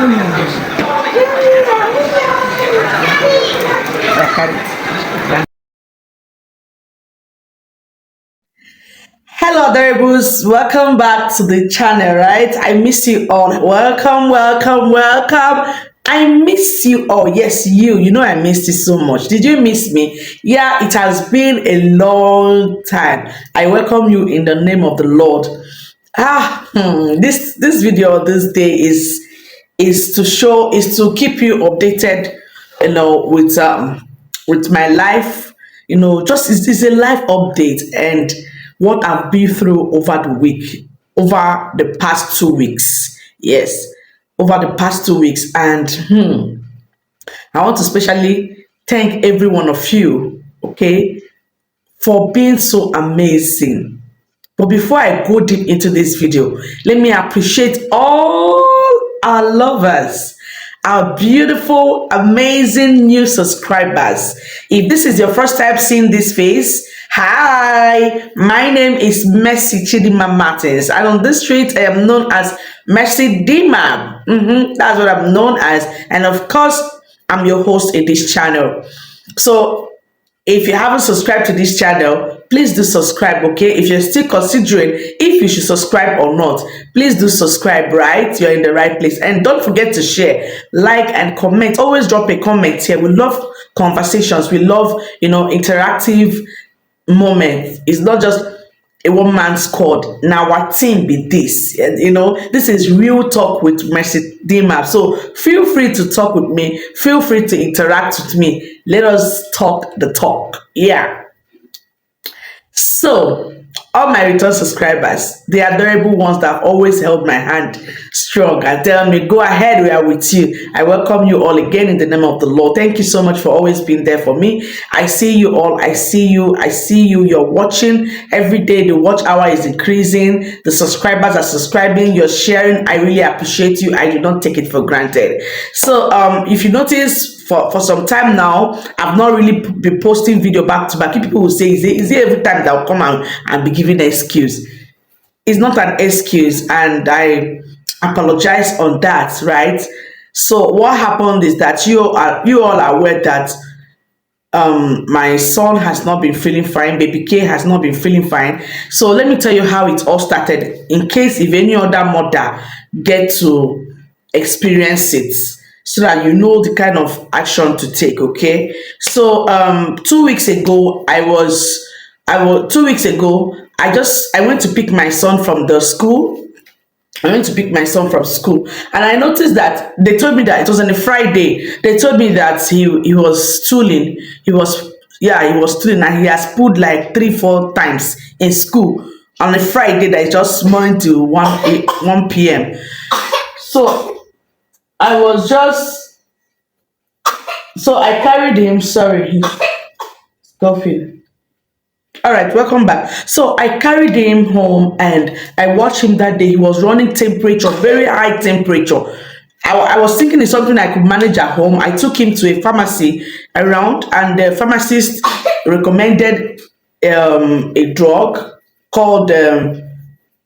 Hello, adorables. Welcome back to the channel, right? I miss you all. Welcome, welcome, welcome. I miss you all. Yes, you. You know I missed you so much. Did you miss me? Yeah, it has been a long time. I welcome you in the name of the Lord. This video this day is to keep you updated, with my life, just it's a life update and what I've been through over the past 2 weeks. Yes, over the past 2 weeks. And I want to especially thank every one of you, okay, for being so amazing. But before I go deep into this video, let me appreciate all our lovers, our beautiful, amazing new subscribers. If this is your first time seeing this face, hi, my name is Mercy Chidima Martins, and on this street I am known as Mercy Dima. That's what I'm known as, and of course, I'm your host in this channel. So if you haven't subscribed to this channel, please do subscribe, okay? If you're still considering if you should subscribe or not, please do subscribe, right? You're in the right place. And don't forget to share, like, and comment. Always drop a comment here. We love conversations. We love, interactive moments. It's not just a one man squad. Now our team be this. This is real talk with Mercy Dima. So feel free to talk with me. Feel free to interact with me. Let us talk the talk. Yeah. So, all my return subscribers, the adorable ones that have always held my hand strong and tell me, go ahead, we are with you. I welcome you all again in the name of the Lord. Thank you so much for always being there for me. I see you all. I see you. I see you. You're watching every day. The watch hour is increasing. The subscribers are subscribing. You're sharing. I really appreciate you. I do not take it for granted. So, if you notice, for some time now, I've not really been posting video back to back. People will say, is it every time that I'll come out and be giving an excuse? It's not an excuse, and I apologize on that, right? So what happened is that you all are aware that my son has not been feeling fine. Baby K has not been feeling fine. So let me tell you how it all started, in case if any other mother get to experience it, so that you know the kind of action to take. Okay, so 2 weeks ago, I was 2 weeks ago, I went to pick my son from the school. I went to pick my son from school, and I noticed that they told me that it was on a Friday. They told me that he was stooling. He was stooling, and he has pulled like 3-4 times in school on a Friday that is just morning to 1 p.m. So I carried him. Sorry, he's coughing. All right, welcome back. So I carried him home and I watched him that day. He was running temperature, very high temperature. I was thinking it's something I could manage at home. I took him to a pharmacy around, and the pharmacist recommended a drug called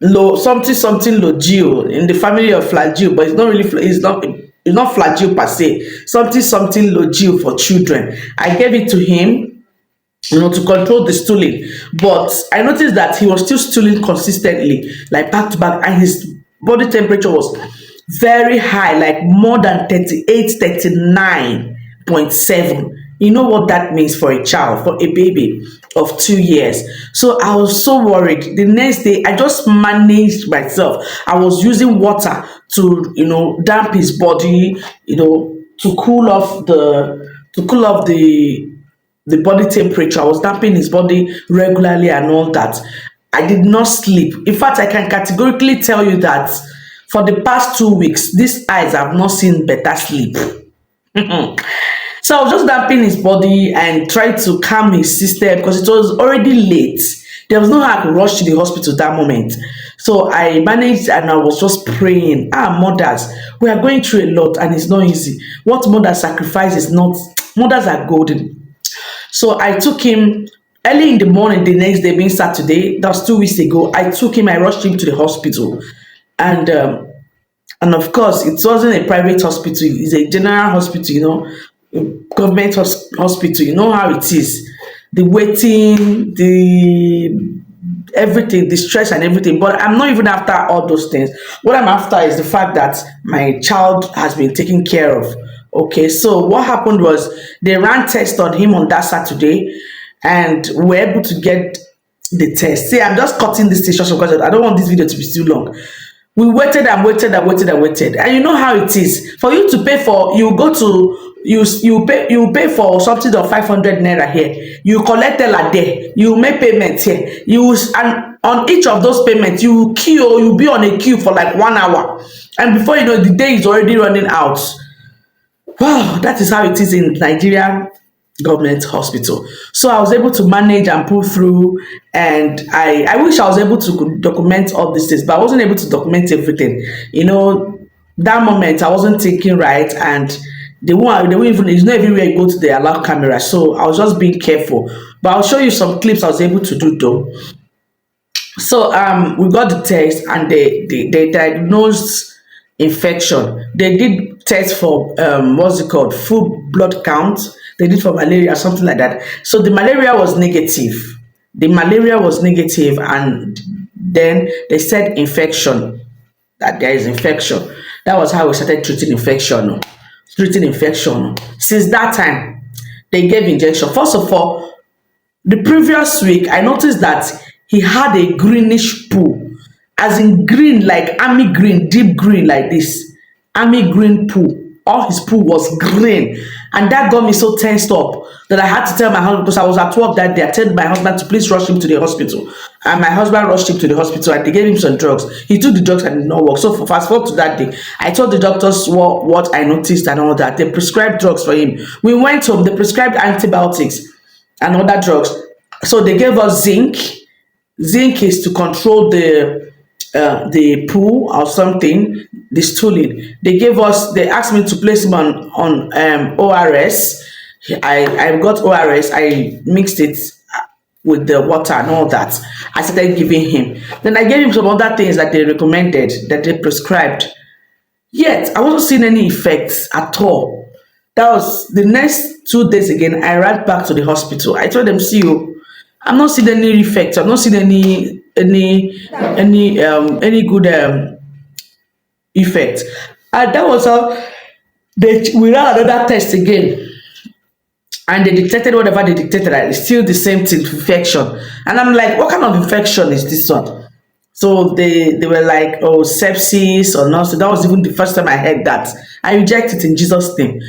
low something logio, in the family of flagyl, but it's not really it's not flagyl per se. Something logio for children. I gave it to him, to control the stooling. But I noticed that he was still stooling consistently, like back to back, and his body temperature was very high, like more than 38, 39.7. You know what that means for a child, for a baby of 2 years. So I was so worried. The next day, I just managed myself. I was using water to, damp his body, to cool off the body temperature. I was damping his body regularly and all that. I did not sleep. In fact, I can categorically tell you that for the past 2 weeks, these eyes have not seen better sleep. So I was just damping his body and trying to calm his system because it was already late. There was no how I could rush to the hospital that moment. So I managed, and I was just praying. Mothers, we are going through a lot and it's not easy. What mother sacrifice is not, mothers are golden. So I took him early in the morning, the next day being Saturday, that was 2 weeks ago. I took him, I rushed him to the hospital. And And of course, it wasn't a private hospital, it's a general hospital, government hospital. You know how it is. The waiting, the everything, the stress and everything. But I'm not even after all those things. What I'm after is the fact that my child has been taken care of. Okay, so what happened was they ran tests on him on that Saturday, and we were able to get the test. See, I'm just cutting this short because I don't want this video to be too long. We waited and waited and waited and waited, and you know how it is. For you to pay for, you go to you pay for something of 500 naira here, you collect teller there, you make payment here, and on each of those payments you queue, you be on a queue for like 1 hour, and before you know, the day is already running out. Wow, that is how it is in Nigeria government hospital. So I was able to manage and pull through, and I wish I was able to document all these things, but I wasn't able to document everything. That moment I wasn't thinking right, and they won't even, it's not everywhere you go to, they allow camera. So I was just being careful. But I'll show you some clips I was able to do though. So we got the test, and they diagnosed infection. They did test for what's it called, full blood count. They did for malaria, something like that. So the malaria was negative. The malaria was negative, and then they said infection, that there is infection. That was how we started treating infection. Treating infection. Since that time, they gave injection. First of all, the previous week, I noticed that he had a greenish poo, as in green, like army green, deep green, like this. Army green poo. All his poo was green. And that got me so tensed up that I had to tell my husband, because I was at work that day. I told my husband to please rush him to the hospital. And my husband rushed him to the hospital, and they gave him some drugs. He took the drugs and it did not work. So for fast forward to that day, I told the doctors what I noticed and all that. They prescribed drugs for him. We went home, they prescribed antibiotics and other drugs. So they gave us zinc. Zinc is to control the poo or something, the stooling. They asked me to place him on ORS. I got ORS. I mixed it with the water and all that. I started giving him. Then I gave him some other things that they recommended, that they prescribed. Yet I wasn't seeing any effects at all. That was the next 2 days again. I ran back to the hospital. I told them, see you, I'm not seeing any effects. I'm not seeing any good effect. And that was how we ran another test again, and they detected whatever they detected. It's still the same thing, infection. And I'm like, what kind of infection is this one? So they were like, oh, sepsis or not. So that was even the first time I heard that. I reject it in Jesus' name.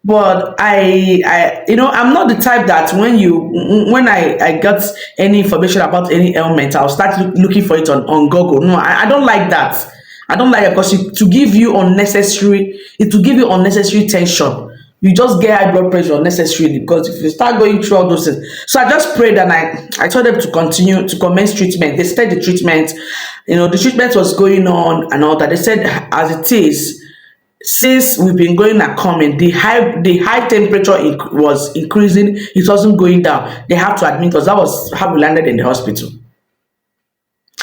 But I'm not the type that when I got any information about any ailment, I'll start looking for it on Google. No, I don't like that. I don't like it, because it will give you unnecessary tension. You just get high blood pressure unnecessarily, because if you start going through all those things. So I just prayed, and I told them to continue to commence treatment. They started the treatment. The treatment was going on and all that. They said, as it is, since we've been going and coming, the high temperature was increasing. It wasn't going down. They have to admit us. That was how we landed in the hospital.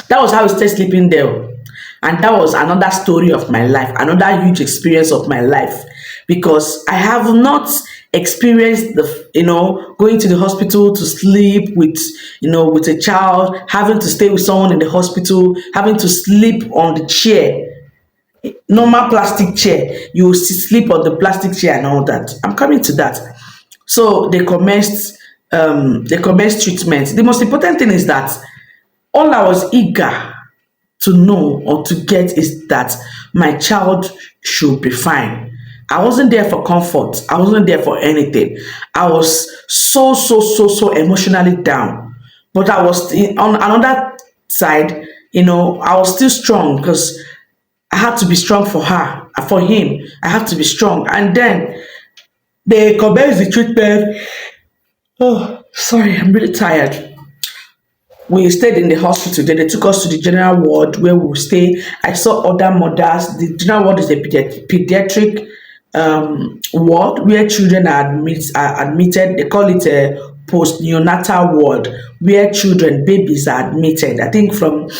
That was how we stayed sleeping there. And that was another story of my life, another huge experience of my life, because I have not experienced going to the hospital to sleep with a child, having to stay with someone in the hospital, having to sleep on the chair, normal plastic chair. You sleep on the plastic chair and all that. I'm coming to that. So they commenced treatment. The most important thing is that all I was eager to know or to get is that my child should be fine. I wasn't there for comfort. I wasn't there for anything. I was so emotionally down. But I was on another side, I was still strong, because I had to be strong for her, for him. I have to be strong. And then they commenced the treatment. Oh, sorry, I'm really tired. We stayed in the hospital. Then they took us to the general ward where we stay. I saw other mothers. The general ward is a pediatric ward where children are admitted. They call it a post-neonatal ward, where babies are admitted. I think from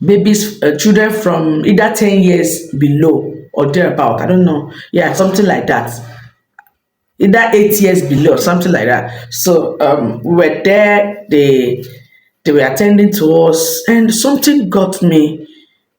babies, children from either 10 years below or thereabout. I don't know. Yeah, something like that. Either 8 years below, something like that. So we were there. They were attending to us, and something got me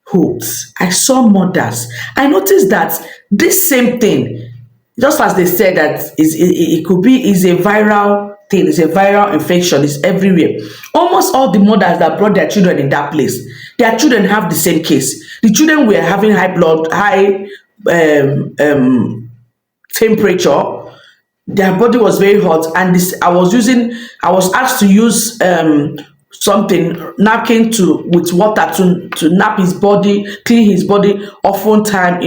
hooked. I saw mothers. I noticed that this same thing, just as they said that it could be is a viral thing, it's a viral infection, it's everywhere. Almost all the mothers that brought their children in that place, their children have the same case. The children were having high um, um, temperature, their body was very hot, and this I was asked to use something napkin to with water to nap his body, clean his body often time,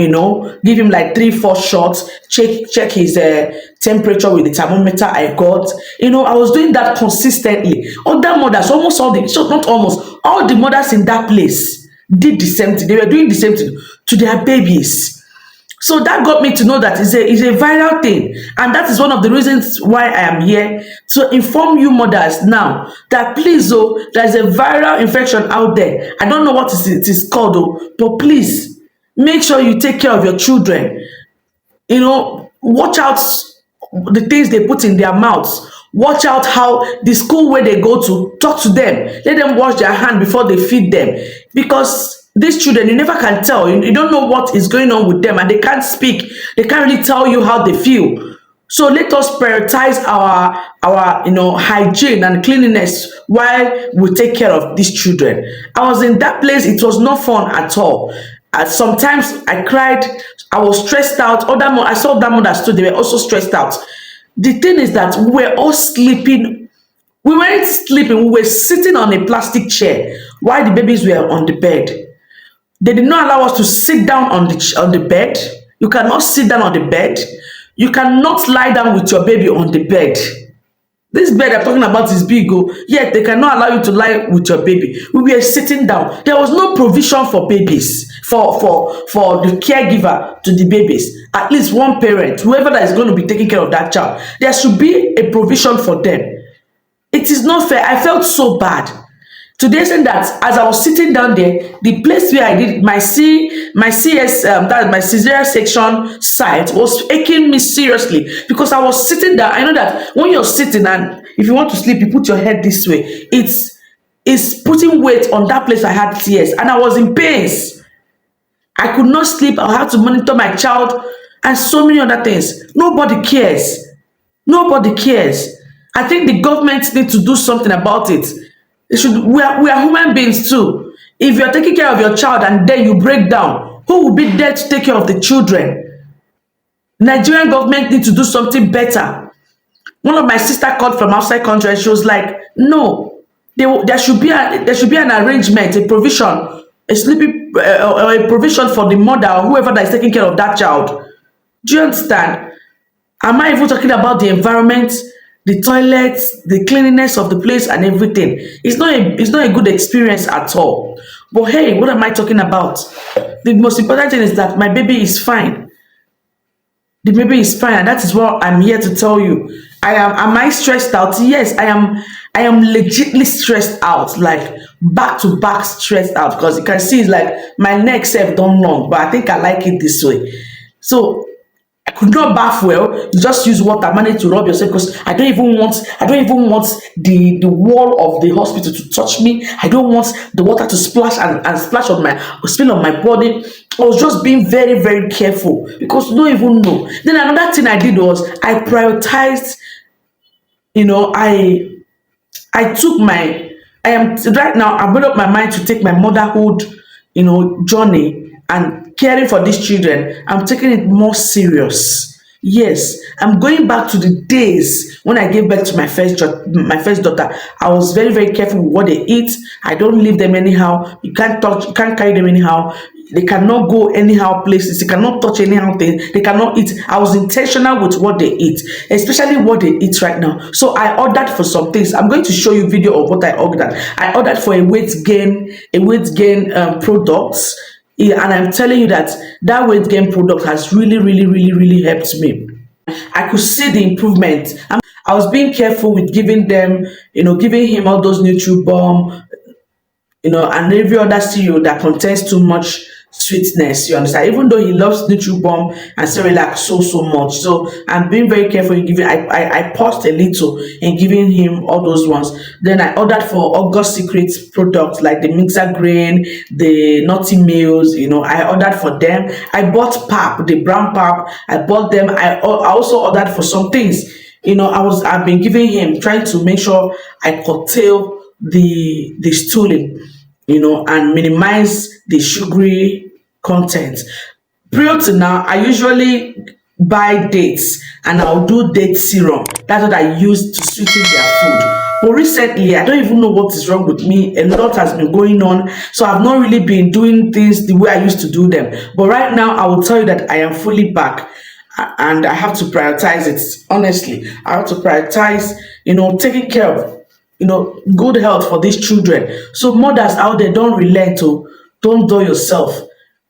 give him like 3 4 shots, check his temperature with the thermometer I got. I was doing that consistently. Other mothers, almost all the so not almost all the mothers in that place did the same thing. They were doing the same thing to their babies. So that got me to know that it's a viral thing. And that is one of the reasons why I am here to inform you mothers now that please, there's a viral infection out there. I don't know what it is called, but please make sure you take care of your children. Watch out the things they put in their mouths. Watch out how the school where they go to, talk to them. Let them wash their hand before they feed them. Because these children, you never can tell. You don't know what is going on with them, and they can't speak. They can't really tell you how they feel. So let us prioritize our hygiene and cleanliness while we take care of these children. I was in that place. It was not fun at all. Sometimes I cried. I was stressed out. I saw other mothers too. They were also stressed out. The thing is that we were all sleeping. We weren't sleeping. We were sitting on a plastic chair while the babies were on the bed. They did not allow us to sit down on the bed. You cannot sit down on the bed. You cannot lie down with your baby on the bed. This bed I'm talking about is big, yet they cannot allow you to lie with your baby. We were sitting down. There was no provision for babies, for the caregiver to the babies. At least one parent, whoever that is going to be taking care of that child, there should be a provision for them. It is not fair. I felt so bad. To the extent that as I was sitting down there, the place where I did my CS, that my cesarean section site was aching me seriously because I was sitting down. I know that when you're sitting and if you want to sleep, you put your head this way. It's putting weight on that place I had CS, and I was in pains. I could not sleep. I had to monitor my child and so many other things. Nobody cares. Nobody cares. I think the government needs to do something about it. We are human beings too. If you are taking care of your child and then you break down, who will be there to take care of the children? Nigerian government need to do something better. One of my sister called from outside country and she was like, no, there should be an arrangement, a provision, a sleeping or a provision for the mother or whoever that is taking care of that child. Do you understand? Am I even talking about the environment, the toilets, the cleanliness of the place and everything? It's not a good experience at all. But hey, what am I talking about? The most important thing is that my baby is fine. The baby is fine, and that is what I'm here to tell you. Am I stressed out? Yes, I am. I am legitly stressed out, like back to back stressed out, because you can see it's like my neck self don't long, but I think I like it this way. So I could not bath well. You just use water, manage to rub yourself, because I don't even want the wall of the hospital to touch me. I don't want the water to splash and splash on my spill on my body. I was just being very, very careful because you don't even know. Then another thing I did was I prioritized, I took my I am right now I made up my mind to take my motherhood, journey and caring for these children. I'm taking it more serious. Yes, I'm going back to the days when I gave birth to my first daughter. I was very, very careful with what they eat. I don't leave them anyhow. You can't touch, you can't carry them anyhow. They cannot go anyhow places. They cannot touch anyhow things. They cannot eat. I was intentional with what they eat, especially what they eat right now. So I ordered for some things. I'm going to show you video of what I ordered. I ordered for a weight gain products. Yeah, and I'm telling you that weight gain product has really, really, really, really helped me. I could see the improvement. I was being careful with giving them, giving him all those nutribomb, and every other cereal that contains too much sweetness. You understand? Even though he loves Nutribomb and Cerelac so much, so I'm being very careful in giving. I paused a little in giving him all those ones. Then I ordered for August Secrets products like the mixer grain, the nutty meals. I ordered for them. I bought pap, the brown pap. I bought them. I also ordered for some things. I've been giving him, trying to make sure I curtail the stooling, and minimize the sugary content. Prior to now, I usually buy dates and I'll do date serum. That's what I use to sweeten their food. But recently, I don't even know what is wrong with me. A lot has been going on. So I've not really been doing things the way I used to do them. But right now, I will tell you that I am fully back. And I have to prioritize it. Honestly, I have to prioritize, taking care of, good health for these children. So mothers out there, don't relent to, don't do yourself.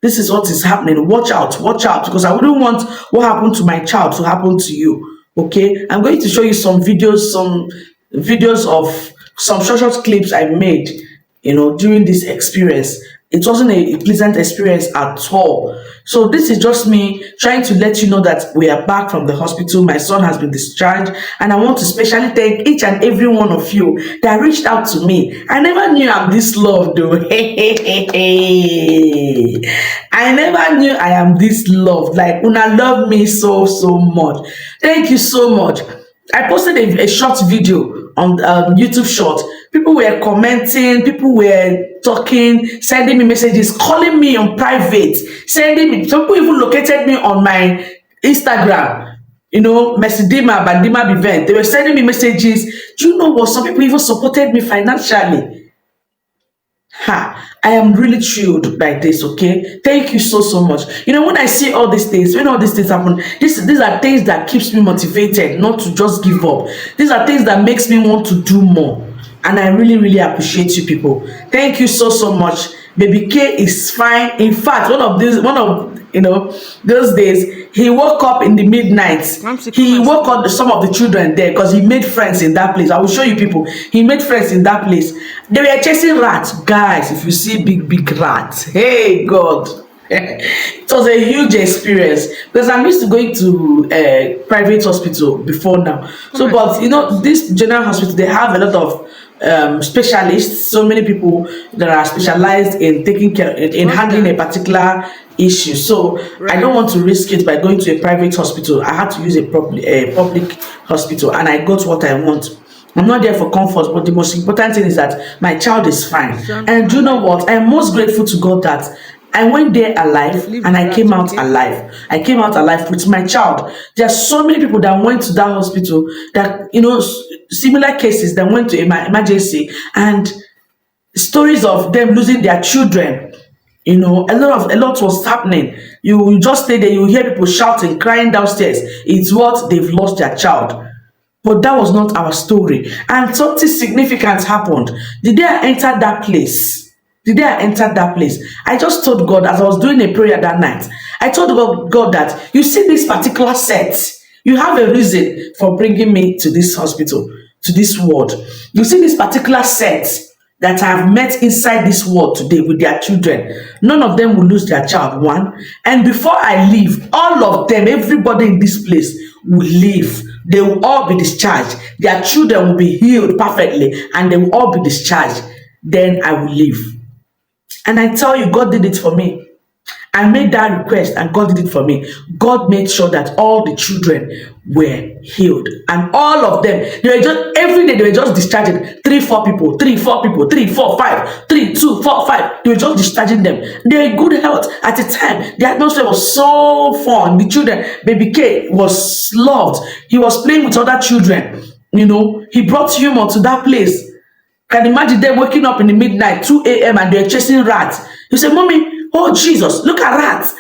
This is what is happening. Watch out, because I wouldn't want what happened to my child to happen to you. Okay, I'm going to show you some videos of some short clips I made, during this experience. It wasn't a pleasant experience at all. So this is just me trying to let you know that we are back from the hospital. My son has been discharged, and I want to specially thank each and every one of you that reached out to me. I never knew I'm this loved, though. I never knew I am this loved. Like, Una love me so much. Thank you so much. I posted a short video on YouTube short. People were commenting, people were talking, sending me messages, calling me on private, sending me. Some people even located me on my Instagram, Mesidima Bandima event. They were sending me messages. Do you know what? Some people even supported me financially. I am really thrilled by this. Okay, thank you so much. When I see all these things, when all these things happen, these are things that keeps me motivated not to just give up. These are things that makes me want to do more, and I really appreciate you people. Thank you so much. Baby K is fine. In fact, one of those days, he woke up in the midnight. He woke up some of the children there because he made friends in that place. I will show you people. He made friends in that place. They were chasing rats. Guys, if you see big rats, hey God. It was a huge experience because I'm used to going to a private hospital before now. So, but this general hospital, they have a lot of specialists, so many people that are specialized in taking care in handling a particular issue. So I don't want to risk it by going to a private hospital. I had to use a public hospital, and I got what I want. I'm not there for comfort, but the most important thing is that my child is fine. And do you know what? I am most grateful to God that I went there alive and I came out alive. I came out alive with my child. There are so many people that went to that hospital that, similar cases that went to emergency, and stories of them losing their children. A lot was happening. You just stay there, you hear people shouting, crying downstairs. It's what they've lost their child. But that was not our story. And something significant happened. The day I entered that place, I just told God, as I was doing a prayer that night, I told God that, you see this particular set, you have a reason for bringing me to this hospital, to this ward. You see this particular set that I have met inside this world today with their children. None of them will lose their child, one. And before I leave, all of them, everybody in this place will leave. They will all be discharged. Their children will be healed perfectly, and they will all be discharged. Then I will leave. And I tell you, God did it for me. I made that request and God did it for me. God made sure that all the children were healed, and all of them, they were just, every day they were just discharging 3, 4 people, 3, 4 people, 3, 4, 5, 3, 2, 4, 5. They were just discharging them. They were in good health at the time. The atmosphere was so fun. The children, baby K was loved. He was playing with other children. He brought humor to that place. Can you imagine them waking up in the midnight, 2 a.m. and they're chasing rats? You say, Mommy, oh Jesus, look at rats.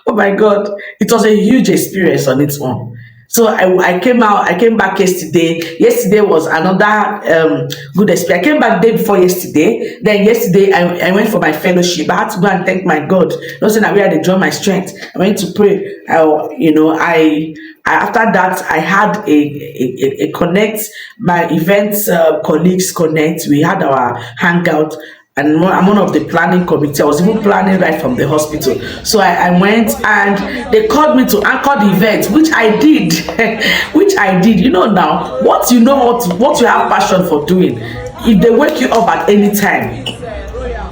Oh my God, it was a huge experience on its own. So I came back yesterday. Yesterday was another good experience. I came back the day before yesterday. Then yesterday I went for my fellowship. I had to go and thank my God. Not saying that where they draw my strength. I went to pray. I After that, I had a connect, my events colleagues connect. We had our hangout, and I'm one of the planning committee. I was even planning right from the hospital. So I went, and they called me to anchor the event, which I did. Which I did. You know, now what you know, what you have passion for doing, if they wake you up at any time,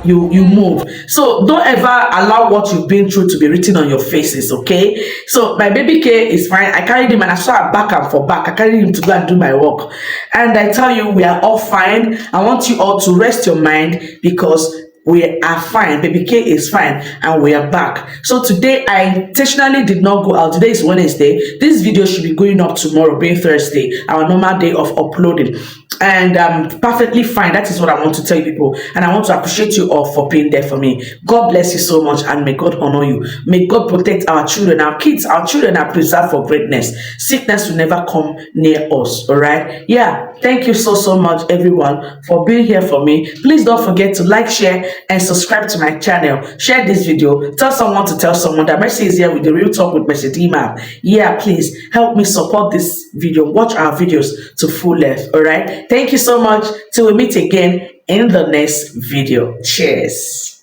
you move. So don't ever allow what you've been through to be written on your faces. Okay, so my baby K is fine. I carried him and I saw her back and for back. I carried him to go and do my work, and I tell you, we are all fine. I want you all to rest your mind, because we are fine. Baby K is fine, and we are back. So today I intentionally did not go out. Today is Wednesday. This video should be going up tomorrow, being Thursday, our normal day of uploading. And perfectly fine. That is what I want to tell you people, and I want to appreciate you all for being there for me. God bless you so much, and may God honor you. May God protect our children, our kids. Our children are preserved for greatness. Sickness will never come near us. All right, yeah. Thank you so much, everyone, for being here for me. Please don't forget to like, share, and subscribe to my channel. Share this video. Tell someone to tell someone that Mercy is here with the Real Talk with Mercy Dima. Yeah, please help me support this video. Watch our videos to full length. All right, thank you so much. Till we meet again in the next video. Cheers.